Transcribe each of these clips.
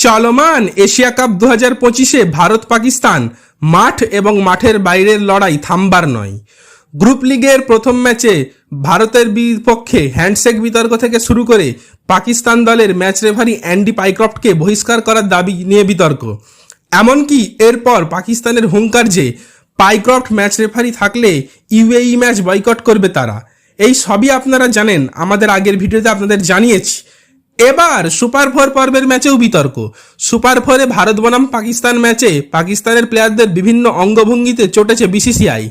চলমান Asia cup 2025-এ Bharat Pakistan মাঠ এবং মাঠের বাইরের লড়াই থামবার নয়। গ্রুপ লিগের প্রথম ম্যাচে ভারতের বিপক্ষে হ্যান্ডশেক বিতর্ক থেকে শুরু করে পাকিস্তান দলের ম্যাচ রেফারি অ্যান্ডি পাইক্রফটকে বহিষ্কার করার দাবি নিয়ে বিতর্ক। এমনকি এরপর পাকিস্তানের হুঙ্কার যে পাইক্রফট ম্যাচ রেফারি থাকলে ইউএই ম্যাচ বয়কট করবে তারা। এই সবই আপনারা জানেন, আমাদের আগের ভিডিওতে আপনাদের জানিয়েছি। এবার সুপার 4 পর্বের ম্যাচেও বিতর্ক। সুপার 4-এ ভারত বনাম পাকিস্তান ম্যাচে পাকিস্তানের প্লেয়ারদের বিভিন্ন অঙ্গভঙ্গিতে চটেছে বিসিসিআই।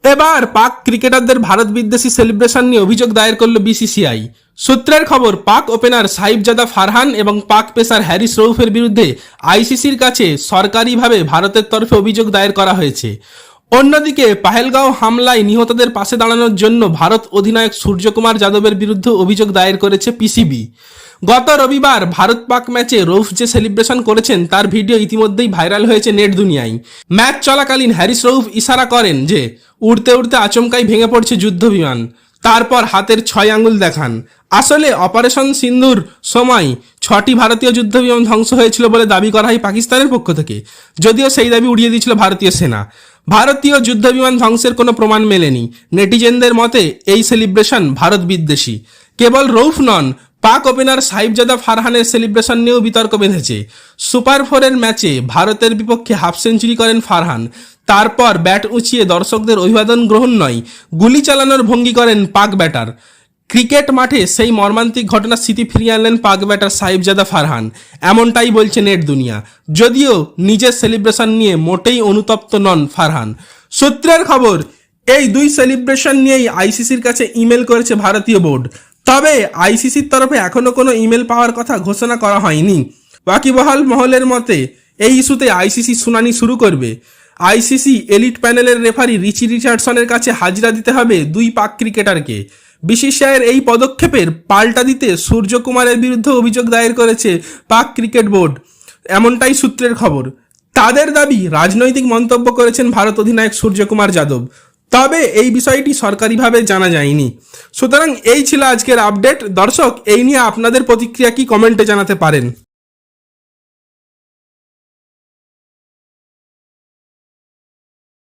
এবার পাক ক্রিকেটারদের ভারত বিদ্বেষী সেলিব্রেশন নিয়ে অভিযোগ দায়ের করল বিসিসিআই। সূত্রের খবর, পাক ওপেনার সাইফজাদা ফারহান এবং পাক পেসার হ্যারিস রউফের বিরুদ্ধে আইসিসির কাছে সরকারিভাবে ভারতের তরফে অভিযোগ দায়ের করা হয়েছে। অন্যদিকে পাহেলগাঁও হামলায় নিহতদের পাশে দাঁড়ানোর জন্য ভারত অধিনায়ক সূর্যকুমার যাদবের বিরুদ্ধে অভিযোগ দায়ের করেছে পিসিবি। গত রবিবার ভারত পাক ম্যাচে রউফ যে সেলিব্রেশন করেছেন তার ভিডিও ইতিমধ্যেই ভাইরাল হয়েছে নেট দুনিয়ায়। ম্যাচ চলাকালীন হ্যারিস রউফ ইশারা করেন যে উড়তে উড়তে আচমকাই ভেঙে পড়ছে যুদ্ধ বিমান, তারপর হাতের 6 আঙুল দেখান। আসলে অপারেশন সিন্দুর সময় 6টি ভারতীয় যুদ্ধ বিমান ধ্বংস হয়েছিল বলে দাবি করা হয় পাকিস্তানের পক্ষ থেকে, যদিও সেই দাবি উড়িয়ে দিয়েছিল ভারতীয় সেনা। ভারতীয় যুদ্ধ বিমান ধ্বংসের কোনো প্রমাণ মেলেনি। নেটিজেনদের মতে এই সেলিব্রেশন ভারত বিদ্বেষী। কেবল রউফ নন, পাক ওপেনার সাইফজাদা ফারহানের সেলিব্রেশন নিয়েও বিতর্ক বেঁধেছে। সুপার 4-এর ম্যাচে ভারতের বিপক্ষে হাফ সেঞ্চুরি করেন ফারহান। তারপর ব্যাট উঁচিয়ে দর্শকদের অভিবাদন গ্রহণ নয়, গুলি চালানোর ভঙ্গি করেন পাক ব্যাটার। ক্রিকেট মাঠে সেই মর্মান্তিক ঘটনার স্মৃতি ফিরিয়ে আনলেন পাক ব্যাটার সাইফজাদা ফারহান, এমনটাই বলছে নেট দুনিয়া। যদিও নিজের সেলিব্রেশন নিয়ে মোটেই অনুতপ্ত নন ফারহান। সূত্রের খবর, এই দুই সেলিব্রেশন নিয়েই আইসিসির কাছে ইমেল করেছে ভারতীয় বোর্ড। তবে আইসিসির তরফে এখনো কোনো ইমেল পাওয়ার কথা ঘোষণা করা হয়নি। ওয়াকিবহাল মহলের মতে এই ইস্যুতে আইসিসি শুনানি শুরু করবে। আইসিসি এলিট প্যানেলের রেফারি রিচি রিচার্ডসনের কাছে হাজিরা দিতে হবে দুই পাক ক্রিকেটারকে। বিসিসিআইয়ের এই পদক্ষেপের পাল্টা দিতে সূর্যকুমারের বিরুদ্ধে অভিযোগ দায়ের করেছে পাক ক্রিকেট বোর্ড, এমনটাই সূত্রের খবর। তাদের দাবি, রাজনৈতিক মন্তব্য করেছেন ভারত অধিনায়ক সূর্যকুমার যাদব। তবে এই বিষয়টি সরকারিভাবে জানা যায়নি। সুতরাং এই ছিল আজকের আপডেট। দর্শক, এই নিয়ে আপনাদের প্রতিক্রিয়া কি কমেন্টে জানাতে পারেন।